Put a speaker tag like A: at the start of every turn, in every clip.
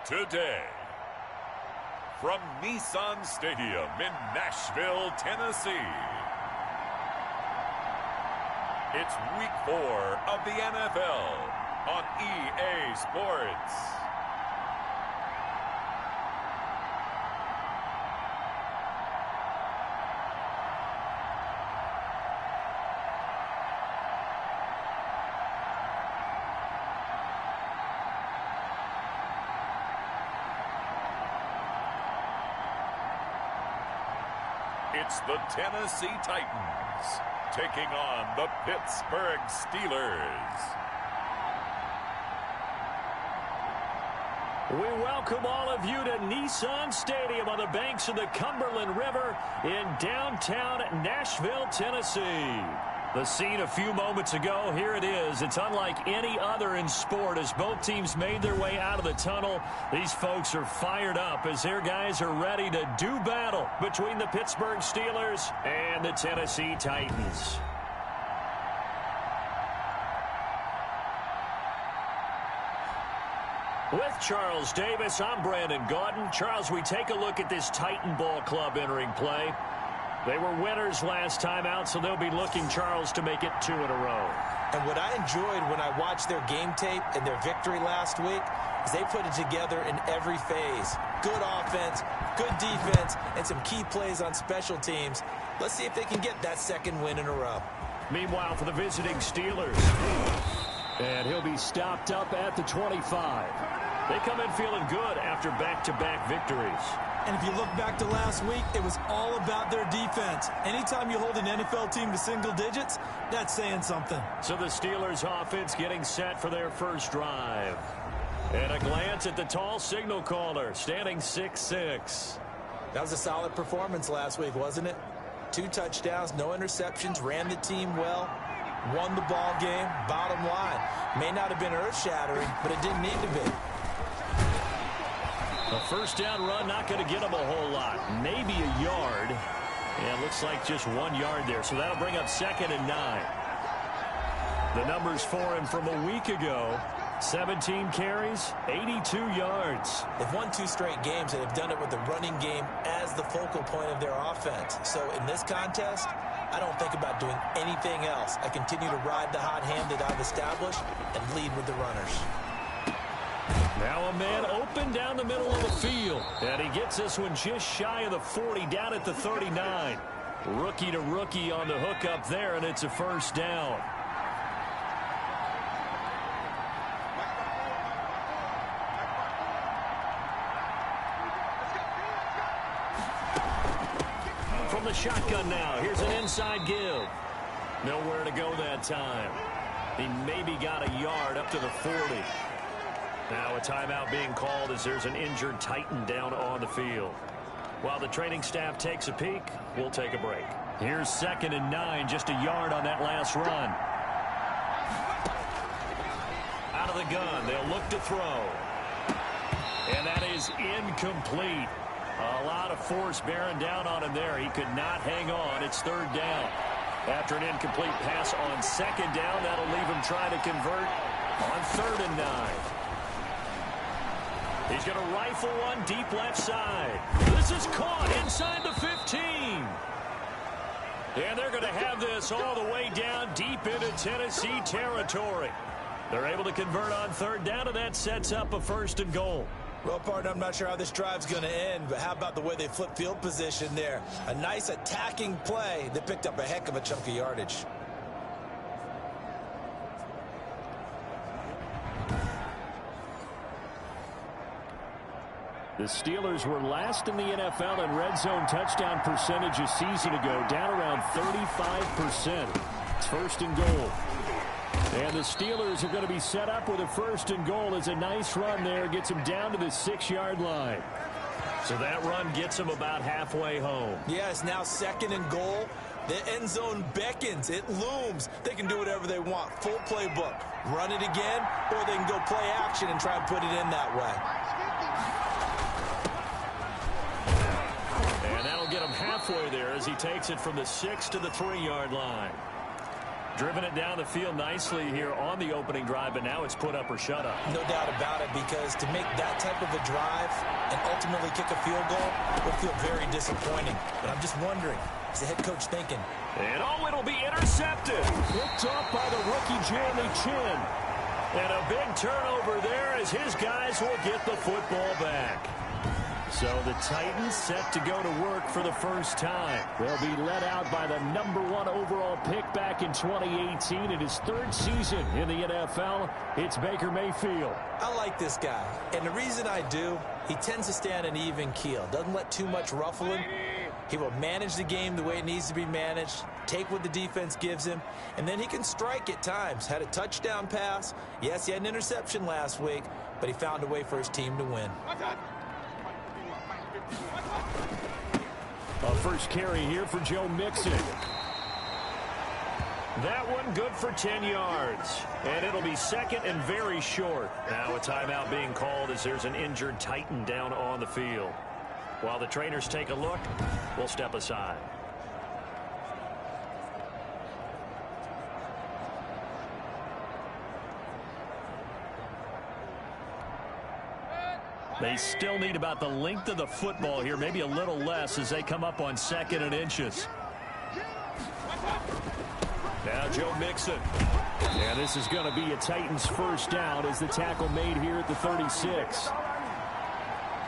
A: Today, from Nissan Stadium in Nashville, Tennessee, it's Week 4 of the NFL on EA Sports. It's the Tennessee Titans taking on the Pittsburgh Steelers.
B: We welcome all of you to Nissan Stadium on the banks of the Cumberland River in downtown Nashville, Tennessee. The scene a few moments ago, here it is. It's unlike any other in sport as both teams made their way out of the tunnel. These folks are fired up as their guys are ready to do battle between the Pittsburgh Steelers and the Tennessee Titans. With Charles Davis, I'm Brandon Gaudin. Charles, we take a look at this Titan Ball Club entering play. They were winners last time out, so they'll be looking, Charles, to make it 2 in a row.
C: And what I enjoyed when I watched their game tape and their victory last week is they put it together in every phase. Good offense, good defense, and some key plays on special teams. Let's see if they can get that second win in a row.
B: Meanwhile, for the visiting Steelers, and he'll be stopped up at the 25. They come in feeling good after back-to-back victories.
D: And if you look back to last week, it was all about their defense. Anytime you hold an NFL team to single digits, that's saying something.
B: So the Steelers offense getting set for their first drive. And a glance at the tall signal caller, standing 6'6".
C: That was a solid performance last week, wasn't it? 2 touchdowns, no interceptions, ran the team well, won the ball game. Bottom line, may not have been earth-shattering, but it didn't need to be.
B: A first down run, not going to get him a whole lot. Maybe a yard. And it looks like just 1 yard there. So that'll bring up 2nd and 9. The numbers for him from a week ago. 17 carries, 82 yards.
C: They've won 2 straight games and have done it with the running game as the focal point of their offense. So in this contest, I don't think about doing anything else. I continue to ride the hot hand that I've established and lead with the runners.
B: Now a man open down the middle of the field. And he gets this one just shy of the 40, down at the 39. Rookie to rookie on the hook up there, and it's a first down. From the shotgun now, here's an inside give. Nowhere to go that time. He maybe got a yard up to the 40. Now a timeout being called as there's an injured Titan down on the field. While the training staff takes a peek, we'll take a break. Here's 2nd and 9, just a yard on that last run. Out of the gun, they'll look to throw. And that is incomplete. A lot of force bearing down on him there. He could not hang on. It's 3rd down. After an incomplete pass on 2nd down, that'll leave him trying to convert on 3rd and 9. He's going to rifle one deep left side. This is caught inside the 15. And they're going to have this all the way down deep into Tennessee territory. They're able to convert on 3rd down, and that sets up a 1st and goal.
C: Well, partner, I'm not sure how this drive's going to end, but how about the way they flip field position there? A nice attacking play that picked up a heck of a chunk of yardage.
B: The Steelers were last in the NFL in red zone touchdown percentage a season ago, down around 35%. It's 1st and goal. And the Steelers are going to be set up with a 1st and goal as a nice run there gets them down to the 6-yard line. So that run gets them about halfway home.
C: Yeah, it's now 2nd and goal. The end zone beckons. It looms. They can do whatever they want. Full playbook. Run it again, or they can go play action and try and put it in that way.
B: And that'll get him halfway there as he takes it from the 6 to the 3-yard line. driven it down the field nicely here on the opening drive, but now it's put up or shut up.
C: No doubt about it, because to make that type of a drive and ultimately kick a field goal will feel very disappointing. But I'm just wondering, is the head coach thinking?
B: And it'll be intercepted. Picked off by the rookie Jeremy Chinn. And a big turnover there as his guys will get the football back. So the Titans set to go to work for the first time. They'll be led out by the #1 overall pick back in 2018 in his 3rd season in the NFL. It's Baker Mayfield.
C: I like this guy, and the reason I do, he tends to stay on an even keel. Doesn't let too much ruffle him. He will manage the game the way it needs to be managed, take what the defense gives him, and then he can strike at times. Had a touchdown pass. Yes, he had an interception last week, but he found a way for his team to win.
B: A first carry here for Joe Mixon. That one good for 10 yards. And it'll be second and very short. Now a timeout being called as there's an injured Titan down on the field. While the trainers take a look, we'll step aside. They still need about the length of the football here, maybe a little less as they come up on 2nd and inches. Now Joe Mixon. And this is going to be a Titans first down as the tackle made here at the 36.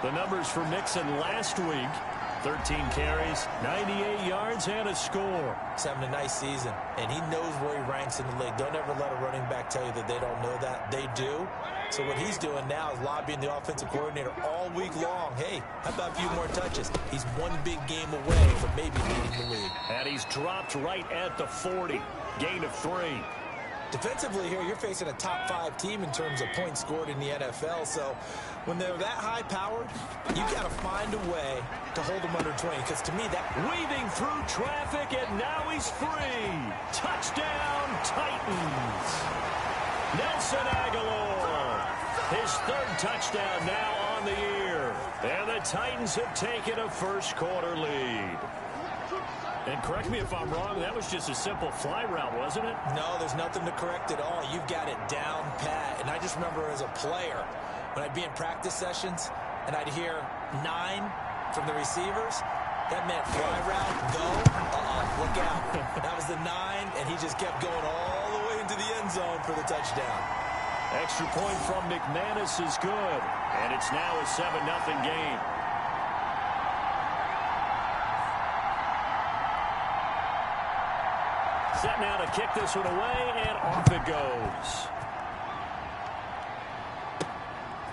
B: The numbers for Mixon last week: 13 carries, 98 yards, and a score.
C: He's having a nice season, and he knows where he ranks in the league. Don't ever let a running back tell you that they don't know that. They do. So what he's doing now is lobbying the offensive coordinator all week long. Hey, how about a few more touches? He's one big game away from maybe leading the league.
B: And he's dropped right at the 40. Gain of 3.
C: Defensively here, you're facing a top 5 team in terms of points scored in the NFL. So when they're that high-powered, you got to find a way to hold them under 20. Because to me, that...
B: Weaving through traffic, and now he's free. Touchdown, Titans. Nelson Aguilar. His 3rd touchdown now on the year. And the Titans have taken a first-quarter lead. And correct me if I'm wrong, that was just a simple fly route, wasn't it?
C: No, there's nothing to correct at all. You've got it down pat. And I just remember as a player, when I'd be in practice sessions, and I'd hear 9 from the receivers, that meant fly route, go, look out. That was the 9, and he just kept going all the way into the end zone for the touchdown.
B: Extra point from McManus is good. And it's now a 7-0 game. Set now to kick this one away, and off it goes.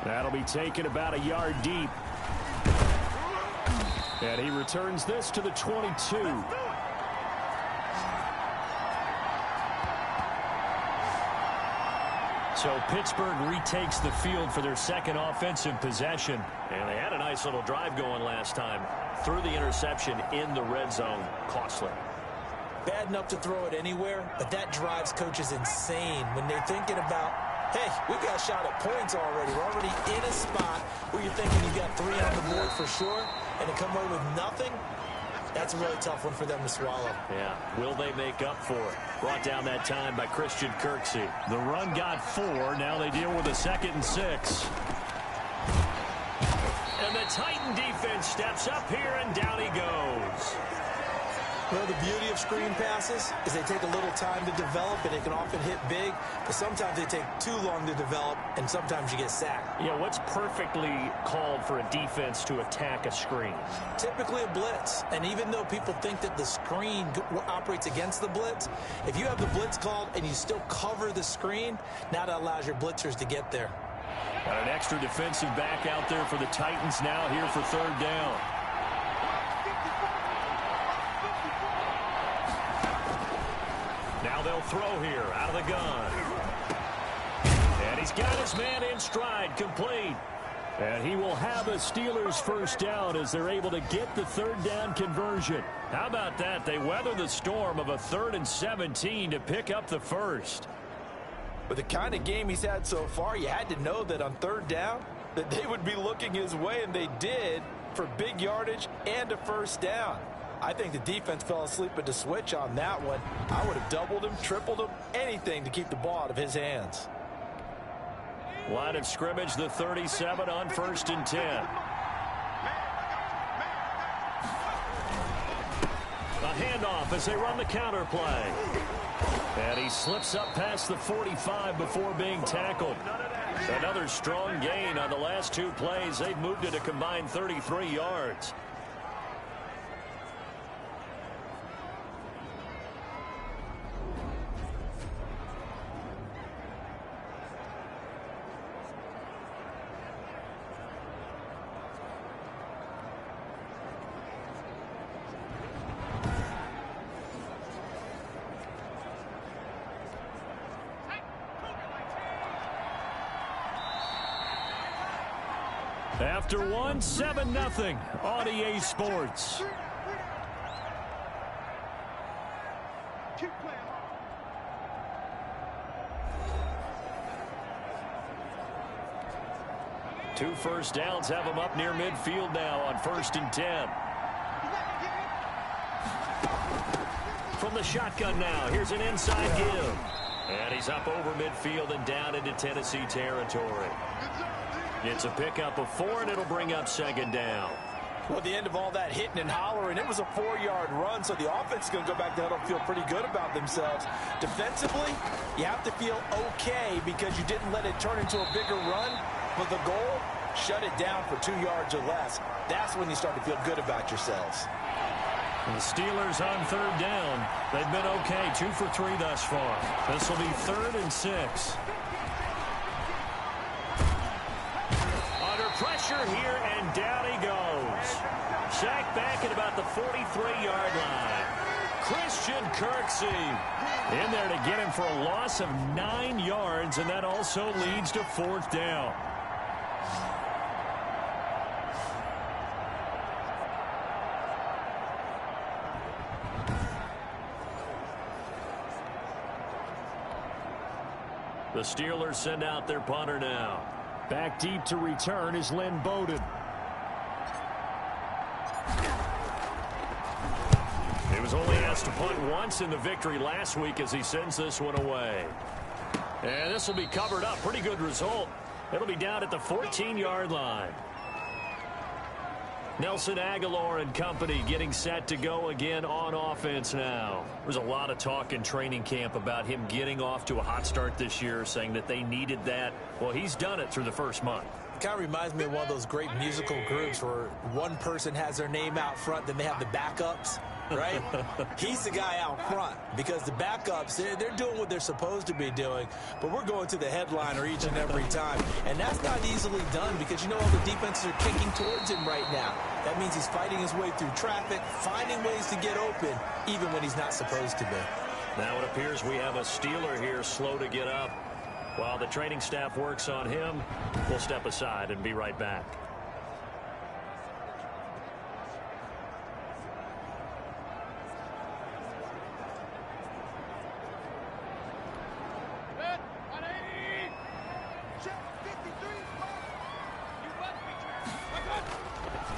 B: That'll be taken about a yard deep. And he returns this to the 22. So Pittsburgh retakes the field for their 2nd offensive possession. And they had a nice little drive going last time. Threw the interception in the red zone. Costly.
C: Bad enough to throw it anywhere, but that drives coaches insane when they're thinking about, hey, we've got a shot at points already. We're already in a spot where you're thinking you've got 3 on the board for sure, and to come away with nothing, that's a really tough one for them to swallow.
B: Yeah. Will they make up for it? Brought down that time by Christian Kirksey. The run got 4. Now they deal with a 2nd and 6. And the Titan defense steps up here, and down he goes.
C: Well, the beauty of screen passes is they take a little time to develop, and they can often hit big, but sometimes they take too long to develop, and sometimes you get sacked.
B: Yeah, what's perfectly called for a defense to attack a screen?
C: Typically a blitz, and even though people think that the screen operates against the blitz, if you have the blitz called and you still cover the screen, now that allows your blitzers to get there.
B: Got an extra defensive back out there for the Titans now here for 3rd down. Now they'll throw here out of the gun. And he's got his man in stride, complete. And he will have a Steelers first down as they're able to get the 3rd down conversion. How about that? They weather the storm of a 3rd and 17 to pick up the first.
C: With the kind of game he's had so far, you had to know that on 3rd down that they would be looking his way, and they did, for big yardage and a first down. I think the defense fell asleep at the switch on that one. I would have doubled him, tripled him, anything to keep the ball out of his hands.
B: Line of scrimmage, the 37 on 1st and 10. A handoff as they run the counter play. And he slips up past the 45 before being tackled. Another strong gain on the last 2 plays. They've moved it a combined 33 yards. After 7-0 on EA Sports. Two first downs have them up near midfield now on 1st and 10. From the shotgun now, here's an inside give. And he's up over midfield and down into Tennessee territory. It's a pickup of 4, and it'll bring up 2nd down.
C: Well, at the end of all that hitting and hollering, it was a 4-yard run, so the offense is going to go back to huddle and feel pretty good about themselves. Defensively, you have to feel okay because you didn't let it turn into a bigger run, but the goal, shut it down for 2 yards or less. That's when you start to feel good about yourselves.
B: The Steelers on 3rd down. They've been okay, 2 for 3 thus far. This will be 3rd and 6. Pressure here, and down he goes. Sacked back at about the 43-yard line. Christian Kirksey in there to get him for a loss of 9 yards, and that also leads to 4th down. The Steelers send out their punter now. Back deep to return is Lynn Bowden. He was only asked to punt once in the victory last week as he sends this one away. And this will be covered up. Pretty good result. It'll be down at the 14-yard line. Nelson Agholor and company getting set to go again on offense now. There's a lot of talk in training camp about him getting off to a hot start this year, saying that they needed that. Well, he's done it through the first month.
C: It kind of reminds me of one of those great musical groups where one person has their name out front, then they have the backups, right? He's the guy out front because the backups, they're doing what they're supposed to be doing, but we're going to the headliner each and every time. And that's not easily done because, you know, all the defenses are kicking towards him right now. That means he's fighting his way through traffic, finding ways to get open, even when he's not supposed to be.
B: Now it appears we have a Steeler here slow to get up. While the training staff works on him, we'll step aside and be right back.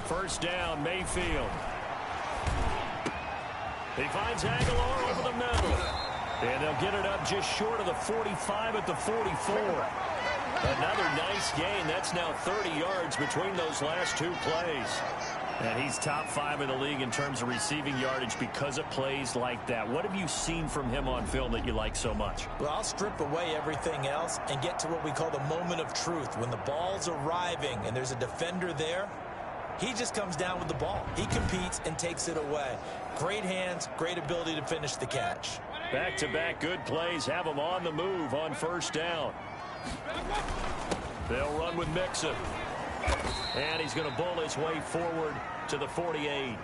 B: First down, Mayfield. He finds Agholor over the middle. And they'll get it up just short of the 45 at the 44. Another nice gain. That's now 30 yards between those last 2 plays. And he's top 5 in the league in terms of receiving yardage because of plays like that. What have you seen from him on film that you like so much?
C: Well, I'll strip away everything else and get to what we call the moment of truth. When the ball's arriving and there's a defender there, he just comes down with the ball. He competes and takes it away. Great hands, great ability to finish the catch.
B: Back-to-back good plays have him on the move on first down. They'll run with Mixon. And he's going to bull his way forward to the 48.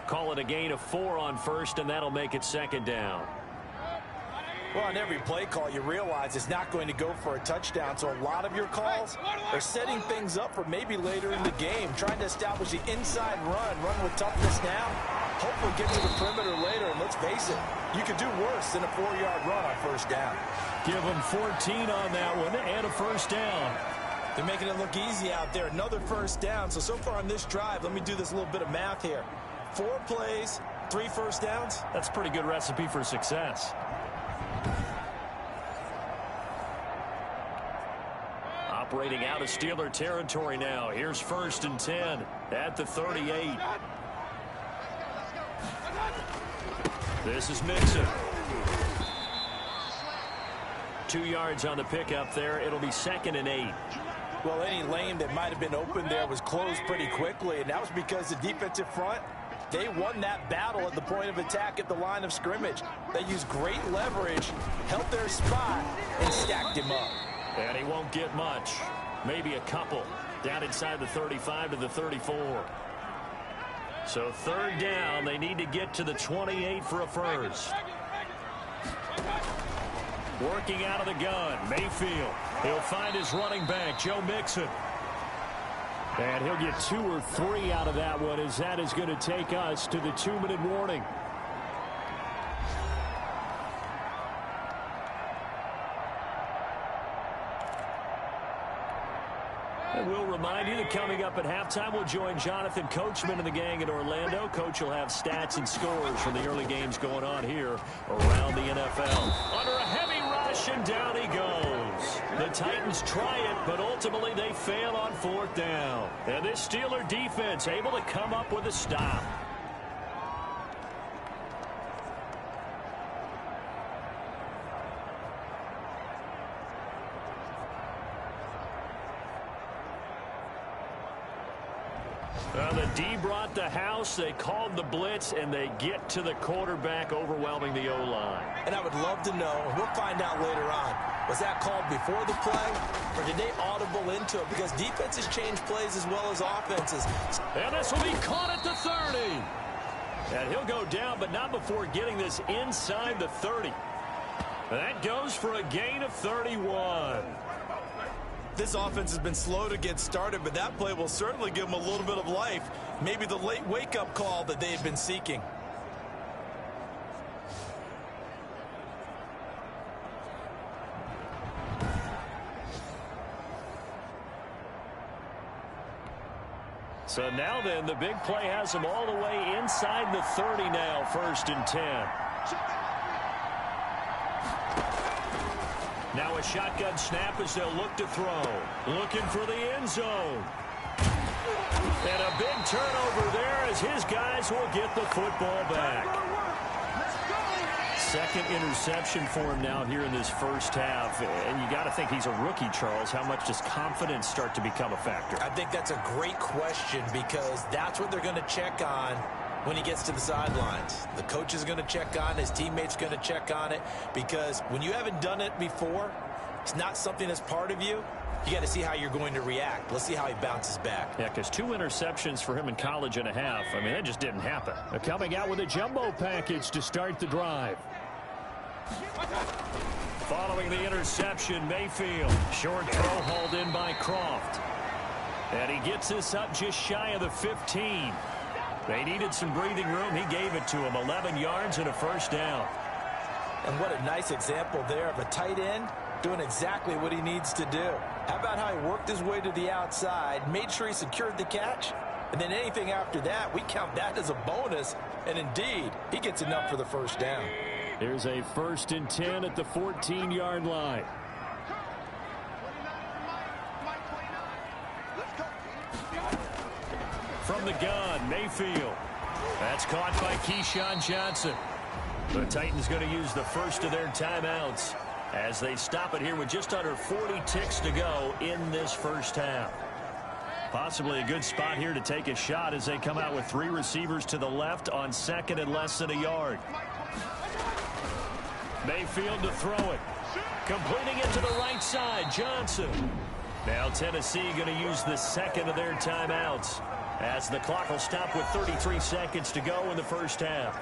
B: Call it a gain of 4 on first, and that'll make it 2nd down.
C: Well, on every play call, you realize it's not going to go for a touchdown, so a lot of your calls are setting things up for maybe later in the game, trying to establish the inside run with toughness now, hopefully get to the perimeter later, and let's face it, you could do worse than a 4-yard run on first down.
B: Give them 14 on that one and a first down.
C: They're making it look easy out there. Another first down. So far on this drive, let me do this little bit of math here. 4 plays, 3 first downs.
B: That's a pretty good recipe for success. Operating out of Steeler territory now. Here's 1st and 10 at the 38. This is Mixon. 2 yards on the pickup there. It'll be 2nd and 8.
C: Well, any lane that might have been open there was closed pretty quickly, and that was because the defensive front, they won that battle at the point of attack at the line of scrimmage. They used great leverage, held their spot, and stacked him up.
B: And he won't get much. Maybe a couple. Down inside the 35 to the 34. So 3rd down, they need to get to the 28 for a first. Working out of the gun, Mayfield. He'll find his running back, Joe Mixon. And he'll get 2 or 3 out of that one, as that is going to take us to the 2-minute warning. And we'll remind you that coming up at halftime, we'll join Jonathan Coachman and the gang in Orlando. Coach will have stats and scores from the early games going on here around the NFL. Under a heavy rush, and down he goes. The Titans try it, but ultimately they fail on 4th down. And this Steeler defense able to come up with a stop. The D brought the house. They called the blitz, and they get to the quarterback, overwhelming the O-line.
C: And I would love to know, and we'll find out later on, was that called before the play, or did they audible into it? Because defenses change plays as well as offenses.
B: And this will be caught at the 30. And he'll go down, but not before getting this inside the 30. And that goes for a gain of 31.
D: This offense has been slow to get started, but that play will certainly give them a little bit of life. Maybe the late wake-up call that they've been seeking.
B: So now then, the big play has them all the way inside the 30 now, 1st and 10. Now a shotgun snap as they'll look to throw. Looking for the end zone. And a big turnover there as his guys will get the football back. 2nd interception for him now here in this first half. And you got to think he's a rookie, Charles. How much does confidence start to become a factor?
C: I think that's a great question, because that's what they're going to check on when he gets to the sidelines. The coach is going to check on it. His teammates going to check on it, because when you haven't done it before, it's not something that's part of you. You got to see how you're going to react. Let's see how he bounces back.
B: Yeah, because 2 interceptions for him in college and a half. I mean, that just didn't happen. They're coming out with a jumbo package to start the drive. Following the interception, Mayfield. Short throw hauled in by Croft. And he gets this up just shy of the 15. They needed some breathing room. He gave it to him. 11 yards and a first down.
C: And what a nice example there of a tight end doing exactly what he needs to do. How about how he worked his way to the outside, made sure he secured the catch, and then anything after that, we count that as a bonus. And indeed, he gets enough for the first down.
B: Here's a 1st and 10 at the 14-yard line. From the gun, Mayfield. That's caught by Keyshawn Johnson. The Titans going to use the first of their timeouts as they stop it here with just under 40 ticks to go in this first half. Possibly a good spot here to take a shot as they come out with 3 receivers to the left on 2nd and less than a yard. Mayfield to throw it. Completing it to the right side, Johnson. Now Tennessee going to use the 2nd of their timeouts as the clock will stop with 33 seconds to go in the first half.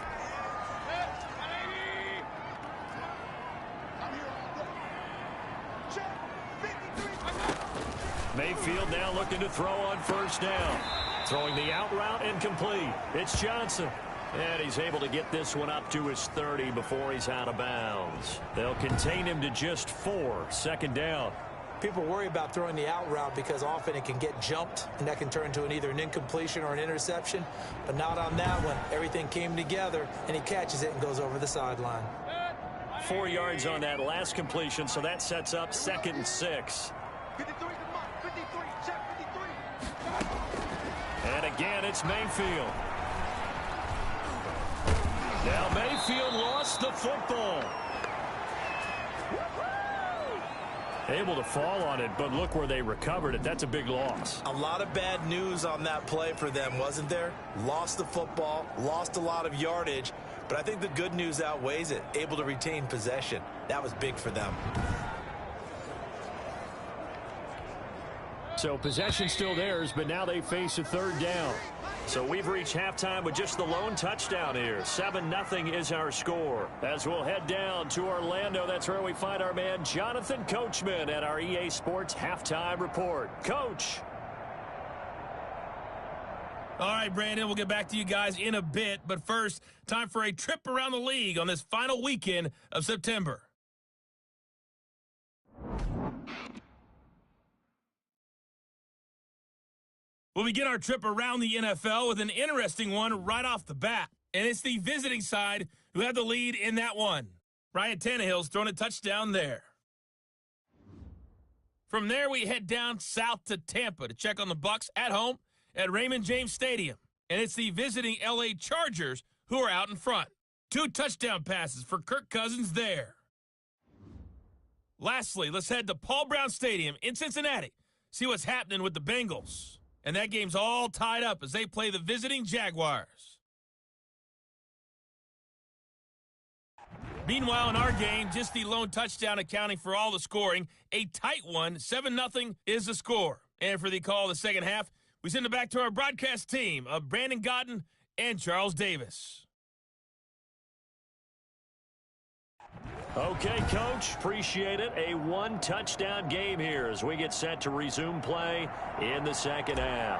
B: Mayfield now looking to throw on first down. Throwing the out route and complete. It's Johnson. And he's able to get this one up to his 30 before he's out of bounds. They'll contain him to just 4. 2nd down.
C: People worry about throwing the out route because often it can get jumped, and that can turn into either an incompletion or an interception. But not on that one. Everything came together, and he catches it and goes over the sideline.
B: 4 yards on that last completion, so that sets up 2nd and 6. And again, it's Mayfield. Now Mayfield lost the football. Able to fall on it, but look where they recovered it. That's a big loss.
D: A lot of bad news on that play for them, wasn't there? Lost the football, lost a lot of yardage, but I think the good news outweighs it. Able to retain possession. That was big for them.
B: So possession still theirs, but now they face a 3rd down. So we've reached halftime with just the lone touchdown here. 7-0 is our score. As we'll head down to Orlando, that's where we find our man Jonathan Coachman at our EA Sports Halftime Report. Coach.
E: All right, Brandon, we'll get back to you guys in a bit. But first, time for a trip around the league on this final weekend of September. We'll begin our trip around the NFL with an interesting one right off the bat. And it's the visiting side who have the lead in that one. Ryan Tannehill's thrown a touchdown there. From there, we head down south to Tampa to check on the Bucs at home at Raymond James Stadium. And it's the visiting L.A. Chargers who are out in front. 2 touchdown passes for Kirk Cousins there. Lastly, let's head to Paul Brown Stadium in Cincinnati. See what's happening with the Bengals. And that game's all tied up as they play the visiting Jaguars. Meanwhile, in our game, just the lone touchdown accounting for all the scoring. A tight one, 7-0 is the score. And for the call of the second half, we send it back to our broadcast team of Brandon Gaudin and Charles Davis.
B: Okay, Coach, appreciate it. A 1-touchdown game here as we get set to resume play in the second half.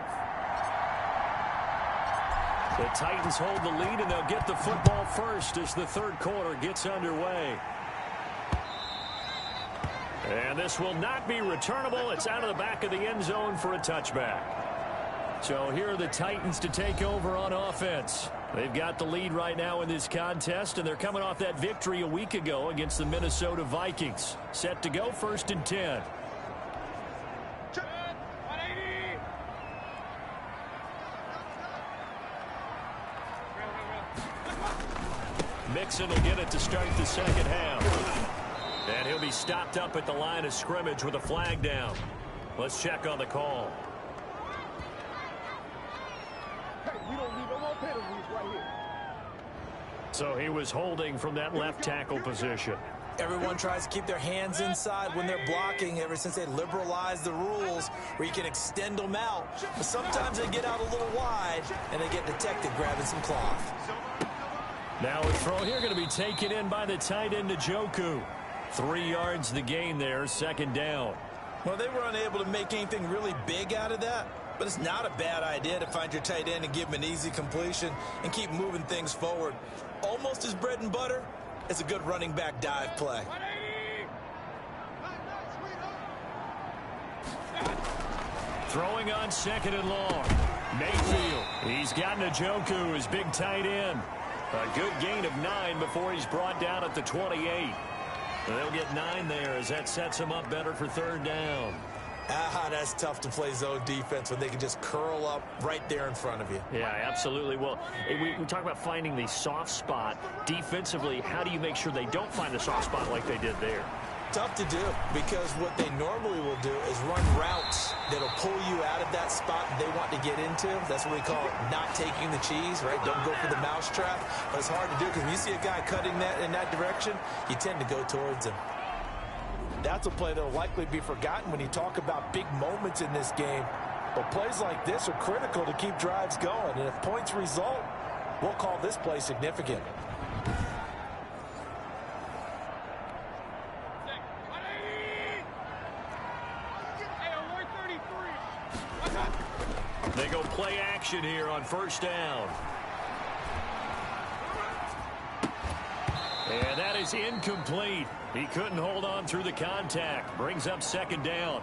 B: The Titans hold the lead, and they'll get the football first as the 3rd quarter gets underway. And this will not be returnable. It's out of the back of the end zone for a touchback. So here are the Titans to take over on offense. They've got the lead right now in this contest, and they're coming off that victory a week ago against the Minnesota Vikings. Set to go 1st and 10. Mixon will get it to start the second half. And he'll be stopped up at the line of scrimmage with a flag down. Let's check on the call. So he was holding from that left tackle position.
C: Everyone tries to keep their hands inside when they're blocking ever since they liberalized the rules where you can extend them out. But sometimes they get out a little wide and they get detected grabbing some cloth.
B: Now a throw here going to be taken in by the tight end Njoku. 3 yards the gain there, 2nd down.
D: Well, they were unable to make anything really big out of that. But it's not a bad idea to find your tight end and give him an easy completion and keep moving things forward. Almost his bread and butter. It's a good running back dive play.
B: Throwing on 2nd and long. Mayfield. He's got Njoku, his big tight end. A good gain of 9 before he's brought down at the 28. And they'll get 9 there as that sets him up better for 3rd down.
C: That's tough to play zone defense when they can just curl up right there in front of you.
B: Yeah, absolutely. Well, we talk about finding the soft spot. Defensively, how do you make sure they don't find the soft spot like they did there?
C: Tough to do because what they normally will do is run routes that'll pull you out of that spot they want to get into. That's what we call not taking the cheese, right? Don't go for the mousetrap. But it's hard to do because when you see a guy cutting that in that direction, you tend to go towards him. That's a play that will likely be forgotten when you talk about big moments in this game. But plays like this are critical to keep drives going. And if points result, we'll call this play significant.
B: They go play action here on 1st down. And that is incomplete. He couldn't hold on through the contact. Brings up second down.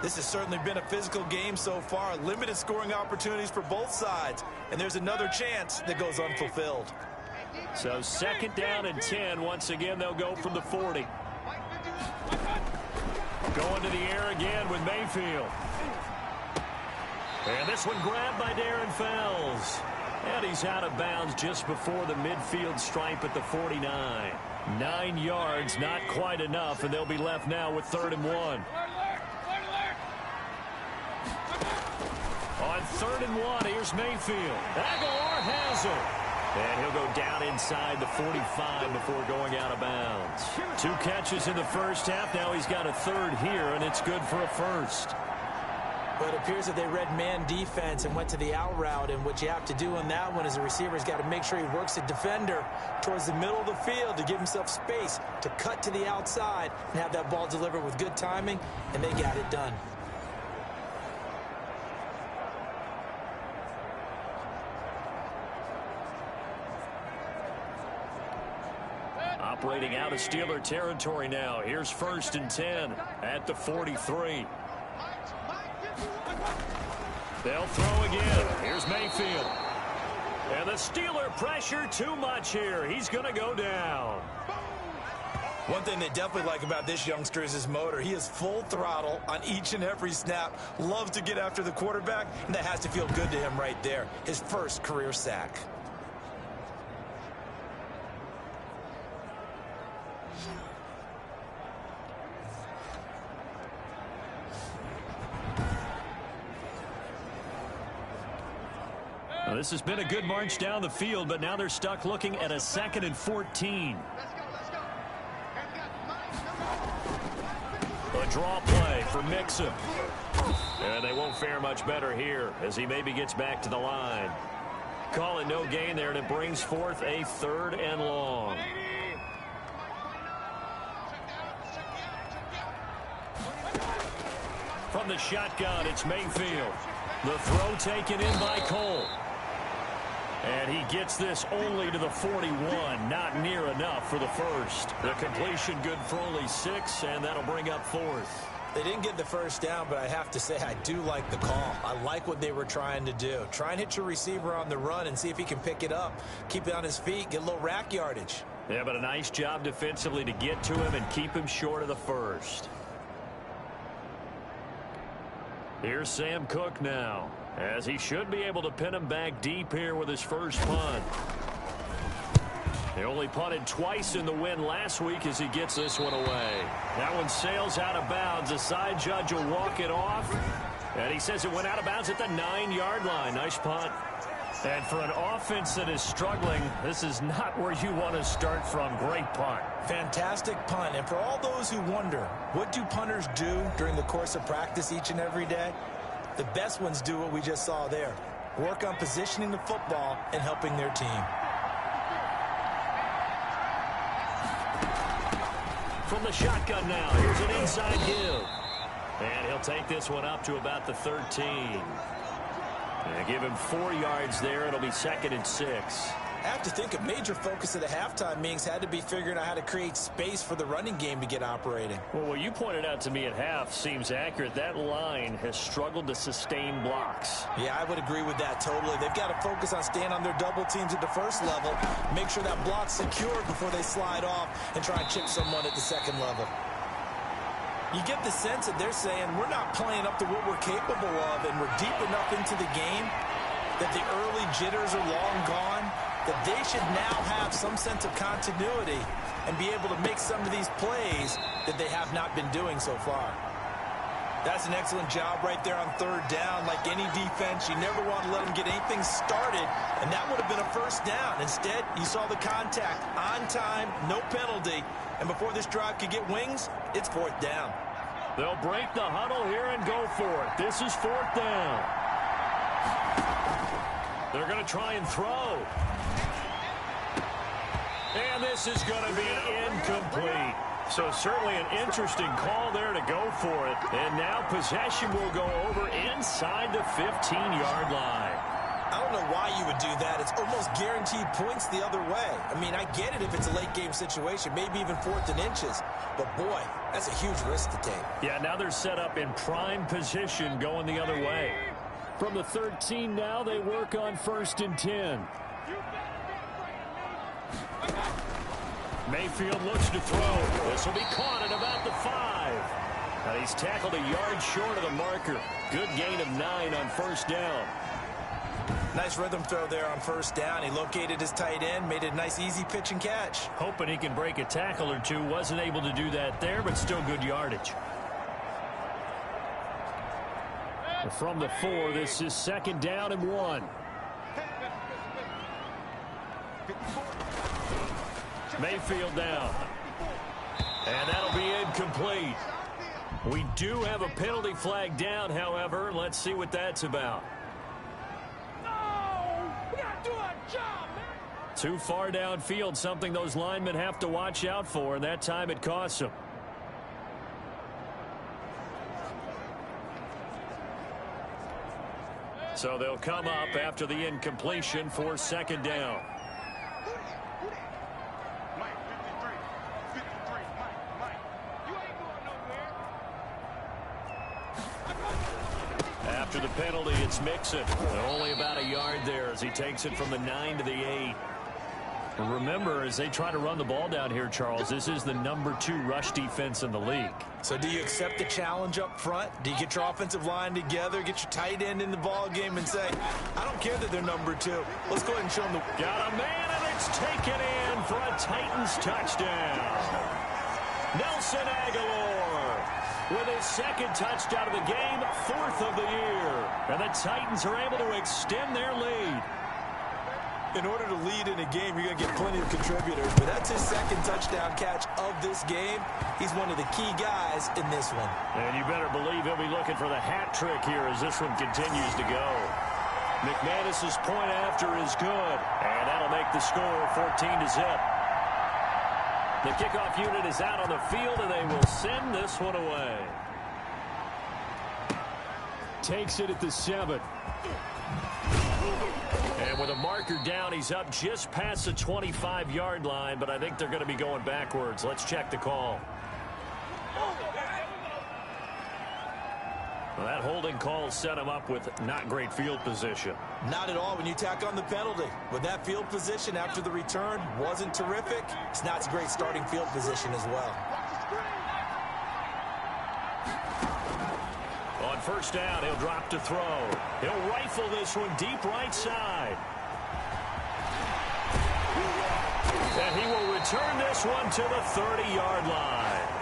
D: This has certainly been a physical game so far. Limited scoring opportunities for both sides. And there's another chance that goes unfulfilled.
B: So second down and 10. Once again, they'll go from the 40. Going to the air again with Mayfield. And this one grabbed by Darren Fells. And he's out of bounds just before the midfield stripe at the 49. 9 yards, not quite enough, and they'll be left now with 3rd and 1. On 3rd and 1, here's Mayfield. Aguilar has it. And he'll go down inside the 45 before going out of bounds. 2 catches in the first half. Now he's got a 3rd here, and it's good for a 1st.
C: But it appears that they read man defense and went to the out route. And what you have to do on that one is the receiver's got to make sure he works the defender towards the middle of the field to give himself space to cut to the outside and have that ball delivered with good timing, and they got it done.
B: Operating out of Steeler territory now. Here's 1st and 10 at the 43. They'll throw again. Here's Mayfield. And the Steeler pressure too much here. He's going to go down.
D: One thing they definitely like about this youngster is his motor. He is full throttle on each and every snap. Loves to get after the quarterback, and that has to feel good to him right there. His first career sack.
B: Well, this has been a good march down the field, but now they're stuck looking at a 2nd and 14. A draw play for Mixon. And they won't fare much better here as he maybe gets back to the line. Call it no gain there, and it brings forth a 3rd and long. From the shotgun, it's Mayfield. The throw taken in by Cole. And he gets this only to the 41. Not near enough for the 1st. The completion good for only 6, and that'll bring up 4th.
C: They didn't get the first down, but I have to say I do like the call. I like what they were trying to do. Try and hit your receiver on the run and see if he can pick it up. Keep it on his feet, get a little rack yardage.
B: Yeah, but a nice job defensively to get to him and keep him short of the 1st. Here's Sam Cook now, as he should be able to pin him back deep here with his first punt. They only punted twice in the win last week as he gets this one away. That one sails out of bounds. The side judge will walk it off. And he says it went out of bounds at the 9-yard line. Nice punt. And for an offense that is struggling, this is not where you want to start from. Great punt.
C: Fantastic punt. And for all those who wonder, what do punters do during the course of practice each and every day? The best ones do what we just saw there. Work on positioning the football and helping their team.
B: From the shotgun now, here's an inside give. And he'll take this one up to about the 13. And give him 4 yards there. It'll be 2nd and 6.
C: I have to think a major focus of the halftime meetings had to be figuring out how to create space for the running game to get operating.
B: Well, what you pointed out to me at half seems accurate. That line has struggled to sustain blocks.
C: Yeah, I would agree with that totally. They've got to focus on staying on their double teams at the first level, make sure that block's secured before they slide off and try and chip someone at the second level. You get the sense that they're saying we're not playing up to what we're capable of, and we're deep enough into the game that the early jitters are long gone, that they should now have some sense of continuity and be able to make some of these plays that they have not been doing so far. That's an excellent job right there on 3rd down. Like any defense, you never want to let them get anything started, and that would have been a 1st down. Instead, you saw the contact on time, no penalty, and before this drive could get wings, it's 4th down.
B: They'll break the huddle here and go for it. This is 4th down. They're going to try and throw. And this is going to be incomplete. So certainly an interesting call there to go for it. And now possession will go over inside the 15-yard line.
D: I don't know why you would do that. It's almost guaranteed points the other way. I mean, I get it if it's a late-game situation, maybe even 4th and inches. But, boy, that's a huge risk to take.
B: Yeah, now they're set up in prime position going the other way. From the 13 now, they work on 1st and 10. Mayfield looks to throw. This will be caught at about the 5. Now he's tackled a yard short of the marker. Good gain of 9 on 1st down.
D: Nice rhythm throw there on 1st down. He located his tight end, made it a nice easy pitch and catch.
B: Hoping he can break a tackle or two. Wasn't able to do that there, but still good yardage. From the 4, this is 2nd down and 1. Mayfield down. And that'll be incomplete. We do have a penalty flag down, however. Let's see what that's about. Too far downfield, something those linemen have to watch out for, and that time it costs them. So they'll come up after the incompletion for 2nd down. After the penalty, it's Mixon. Only about a yard there as he takes it from the 9 to the 8. And remember, as they try to run the ball down here, Charles, this is the number 2 rush defense in the league.
D: So do you accept the challenge up front? Do you get your offensive line together, get your tight end in the ball game and say, I don't care that they're number 2. Let's go ahead and show them the...
B: Got a man, and it's taken in for a Titans touchdown. Nelson Aguilar with his 2nd touchdown of the game, 4th of the year. And the Titans are able to extend their lead.
D: In order to lead in a game, you're going to get plenty of contributors. But that's his 2nd touchdown catch of this game. He's one of the key guys in this one. And
B: you better believe he'll be looking for the hat trick here as this one continues to go. McManus's point after is good. And that'll make the score 14-0. The kickoff unit is out on the field, and they will send this one away. Takes it at the 7. And with a marker down, he's up just past the 25-yard line, but I think they're going to be going backwards. Let's check the call. Well, that holding call set him up with not great field position.
D: Not at all when you tack on the penalty. With that field position after the return wasn't terrific, it's not a great starting field position as well.
B: On 1st down, he'll drop to throw. He'll rifle this one deep right side. And he will return this one to the 30-yard line.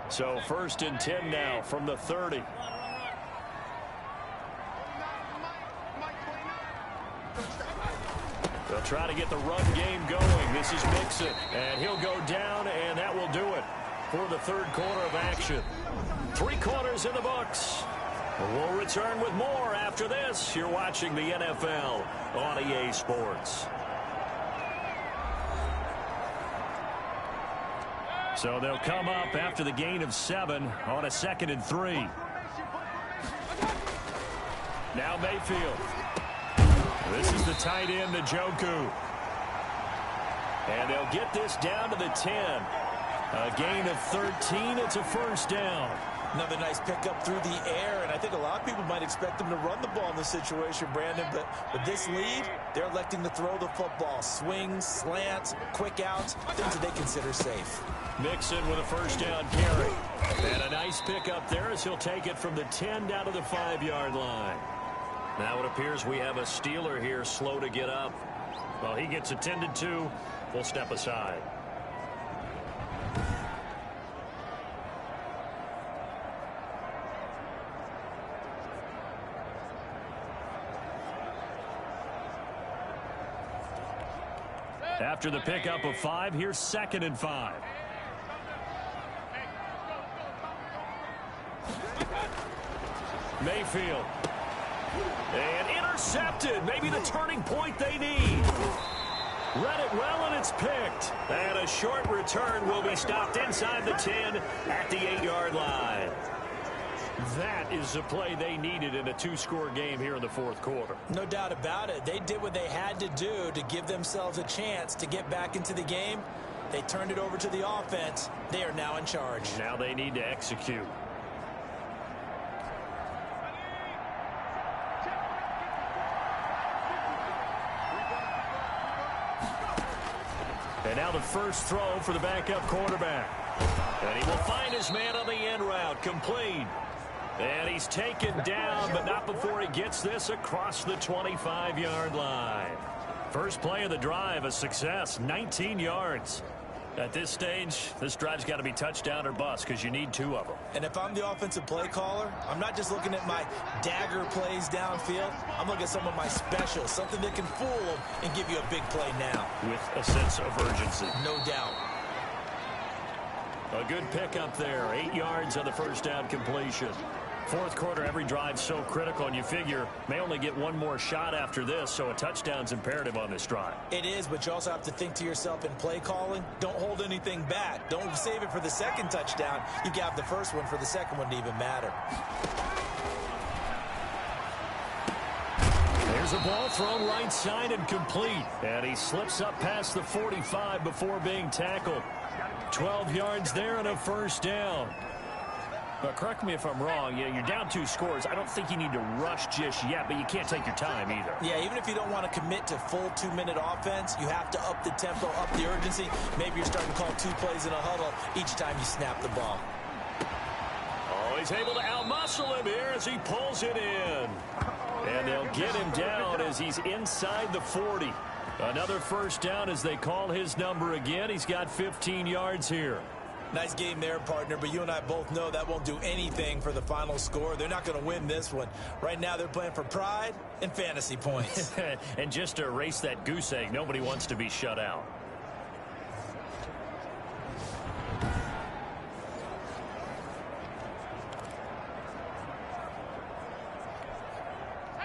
B: So 1st and 10 now from the 30. They'll try to get the run game going. This is Mixon, and he'll go down, and that will do it for the 3rd quarter of action. 3 quarters in the books. We'll return with more after this. You're watching the NFL on EA Sports. So they'll come up after the gain of 7 on a 2nd and 3. Now Mayfield. This is the tight end, Njoku. And they'll get this down to the 10. A gain of 13. It's a 1st down.
C: Another nice pickup through the air, and I think a lot of people might expect them to run the ball in this situation, Brandon, but with this lead, they're electing to throw the football. Swings, slants, quick outs, things that they consider safe.
B: Mixon with a first down carry. And a nice pickup there as he'll take it from the 10 down to the 5-yard line. Now it appears we have a Steeler here slow to get up. Well, he gets attended to. We'll step aside. After the pickup of 5, here's 2nd and 5. Mayfield. And intercepted. Maybe the turning point they need. Read it well, and it's picked. And a short return will be stopped inside the 10 at the 8-yard line. That is the play they needed in a 2-score game here in the 4th quarter.
C: No doubt about it. They did what they had to do to give themselves a chance to get back into the game. They turned it over to the offense. They are now in charge.
B: Now they need to execute. And now the first throw for the backup quarterback. And he will find his man on the end route. Complete. And he's taken down, but not before he gets this across the 25-yard line. First play of the drive, a success, 19 yards. At this stage, this drive's got to be touchdown or bust because you need 2 of them.
C: And if I'm the offensive play caller, I'm not just looking at my dagger plays downfield. I'm looking at some of my specials, something that can fool them and give you a big play now.
B: With a sense of urgency.
C: No doubt.
B: A good pickup there, 8 yards on the first down completion. 4th quarter, every drive's so critical, and you figure may only get one more shot after this, so a touchdown's imperative on this drive.
C: It is, but you also have to think to yourself in play calling, don't hold anything back. Don't save it for the second touchdown. You can have the first one for the second one to even matter.
B: There's a ball thrown right side and complete. And he slips up past the 45 before being tackled. 12 yards there and a first down. But correct me if I'm wrong, you're down 2 scores. I don't think you need to rush just yet, but you can't take your time either.
C: Yeah, even if you don't want to commit to full 2-minute offense, you have to up the tempo, up the urgency. Maybe you're starting to call 2 plays in a huddle each time you snap the ball.
B: Oh, he's able to outmuscle him here as he pulls it in. And they'll get him down as he's inside the 40. Another first down as they call his number again. He's got 15 yards here.
C: Nice game there, partner, but you and I both know that won't do anything for the final score. They're not going to win this one. Right now, they're playing for pride and fantasy points.
B: And just to erase that goose egg, nobody wants to be shut out.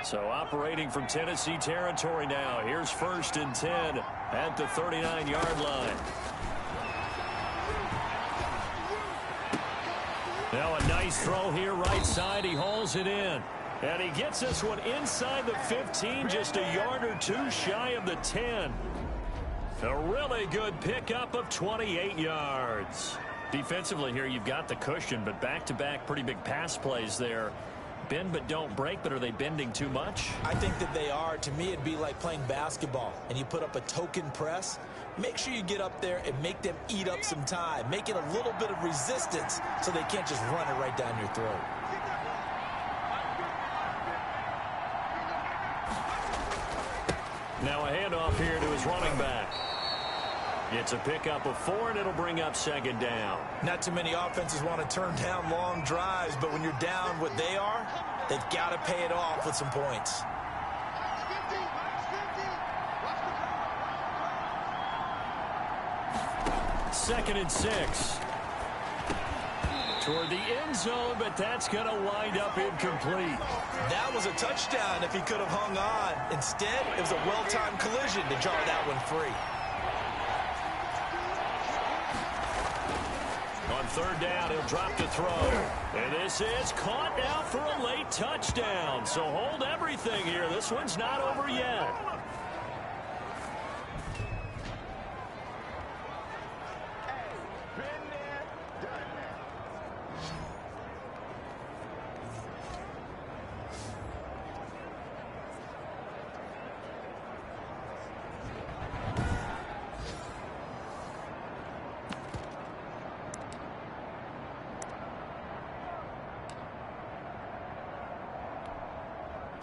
B: So operating from Tennessee territory now. Here's 1st and 10 at the 39-yard line. Now a nice throw here right side. He hauls it in. And he gets this one inside the 15, just a yard or 2 shy of the 10. A really good pickup of 28 yards. Defensively here, you've got the cushion, but back-to-back pretty big pass plays there. Bend but don't break, but are they bending too much?
C: I think that they are. To me, it'd be like playing basketball, and you put up a token press. Make sure you get up there and make them eat up some time. Make it a little bit of resistance so they can't just run it right down your throat.
B: Now a handoff here to his running back. It's a pickup of 4, and it'll bring up 2nd down.
C: Not too many offenses want to turn down long drives, but when you're down what they are, they've got to pay it off with some points.
B: Second and 6. Toward the end zone, but that's going to wind up incomplete.
C: That was a touchdown if he could have hung on. Instead, it was a well-timed collision to jar that one free.
B: On 3rd down, he'll drop to throw. And this is caught now for a late touchdown. So hold everything here. This one's not over yet.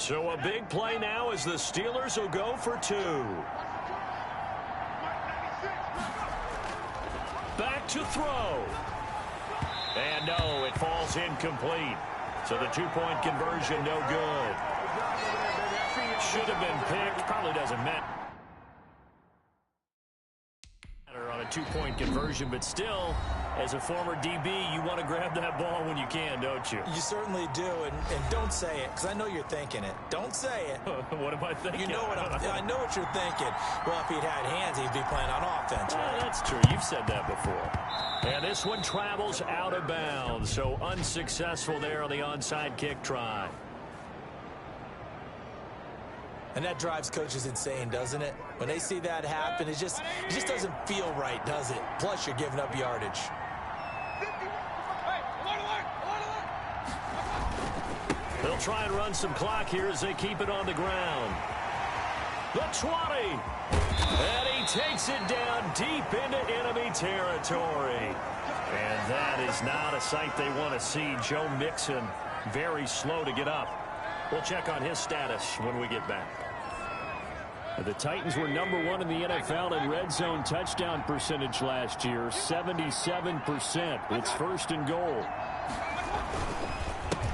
B: So a big play now as the Steelers will go for 2. Back to throw. And no, it falls incomplete. So the 2-point conversion no good. Should have been picked. Probably doesn't matter on a 2-point conversion, but still, as a former DB, you want to grab that ball when you can, don't you?
C: You certainly do, and don't say it, because I know you're thinking it. Don't say it.
B: What am I thinking?
C: You know what I know what you're thinking. Well, if he'd had hands, he'd be playing on offense.
B: Right? That's true. You've said that before. And this one travels out of bounds, so unsuccessful there on the onside kick try.
C: And that drives coaches insane, doesn't it? When they see that happen, it just doesn't feel right, does it? Plus, you're giving up yardage.
B: They'll try and run some clock here as they keep it on the ground. The 20. And he takes it down deep into enemy territory. And that is not a sight they want to see. Joe Mixon very slow to get up. We'll check on his status when we get back. The Titans were #1 in the NFL in red zone touchdown percentage last year, 77%. It's 1st and goal.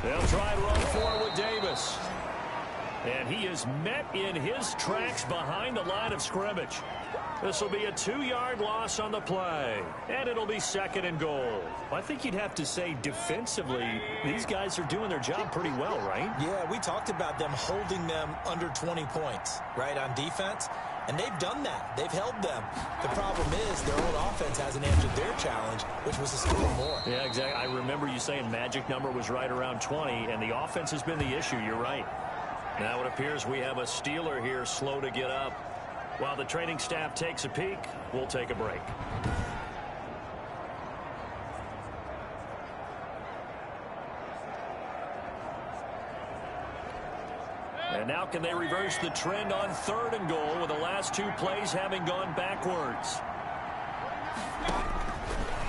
B: They'll try and run forward with Davis. And he is met in his tracks behind the line of scrimmage. This will be a 2-yard loss on the play. And it'll be 2nd and goal. I think you'd have to say defensively, these guys are doing their job pretty well, right?
C: Yeah, we talked about them holding them under 20 points, right, on defense. And they've done that. They've held them. The problem is their own offense hasn't answered their challenge, which was to score more.
B: Yeah, exactly. I remember you saying magic number was right around 20, and the offense has been the issue. You're right. Now it appears we have a Steeler here slow to get up. While the training staff takes a peek, we'll take a break. And now can they reverse the trend on 3rd and goal with the last 2 plays having gone backwards?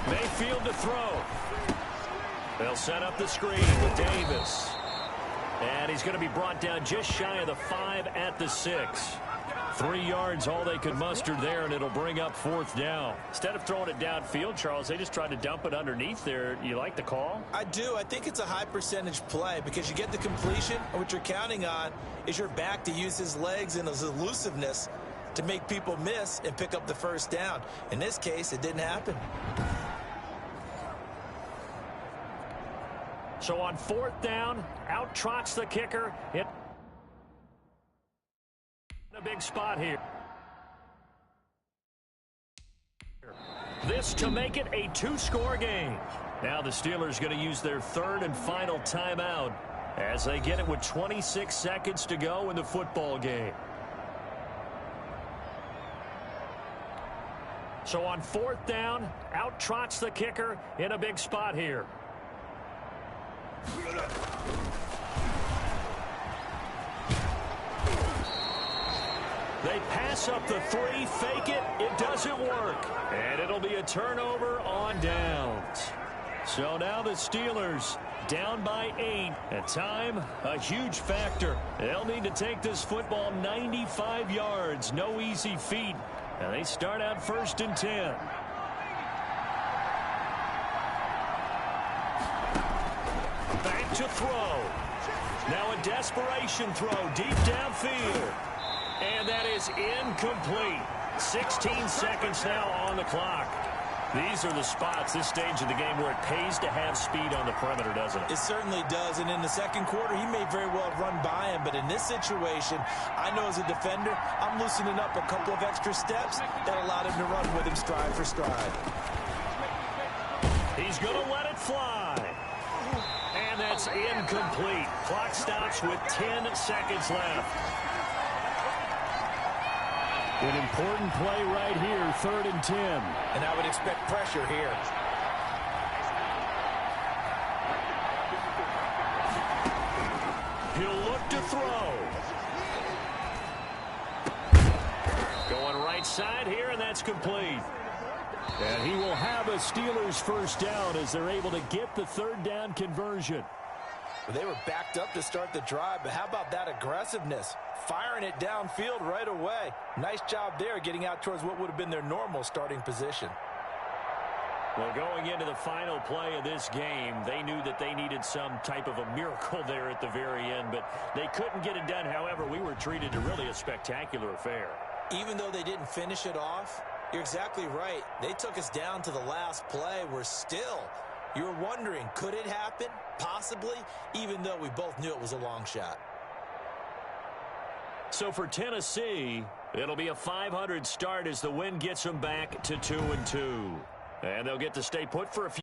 B: Mayfield to throw. They'll set up the screen with Davis. And he's going to be brought down just shy of the 5 at the 6. 3 yards, all they could muster there, and it'll bring up 4th down. Instead of throwing it downfield, Charles, they just tried to dump it underneath there. You like the call?
C: I do. I think it's a high percentage play because you get the completion, and what you're counting on is your back to use his legs and his elusiveness to make people miss and pick up the 1st down. In this case, it didn't happen.
B: So on 4th down, out trots the kicker. A big spot here. This to make it a 2-score game. Now the Steelers going to use their 3rd and final timeout as they get it with 26 seconds to go in the football game. So on 4th down, out trots the kicker in a big spot here. They pass up the 3, fake it, it doesn't work. And it'll be a turnover on downs. So now the Steelers down by 8. At time, a huge factor. They'll need to take this football 95 yards. No easy feat. And they start out 1st and 10. Back to throw. Now a desperation throw deep downfield. And that is incomplete. 16 seconds now on the clock. These are the spots, this stage of the game, where it pays to have speed on the perimeter, doesn't it?
C: It certainly does. And in the 2nd quarter, he may very well have run by him. But in this situation, I know as a defender, I'm loosening up a couple of extra steps that allowed him to run with him stride for stride.
B: He's going to let it fly. And that's incomplete. Clock stops with 10 seconds left. An important play right here, 3rd and 10.
C: And I would expect pressure here.
B: He'll look to throw. Going right side here, and that's complete. And he will have a Steelers 1st down as they're able to get the 3rd down conversion.
C: Well, they were backed up to start the drive, but how about that aggressiveness? Firing it downfield right away. Nice job there getting out towards what would have been their normal starting position.
B: Well, going into the final play of this game, they knew that they needed some type of a miracle there at the very end, but they couldn't get it done. However, we were treated to really a spectacular affair.
C: Even though they didn't finish it off, you're exactly right. They took us down to the last play. You were wondering, could it happen? Possibly, even though we both knew it was a long shot.
B: So for Tennessee, it'll be a .500 start as the win gets them back to 2-2. And they'll get to stay put for a few.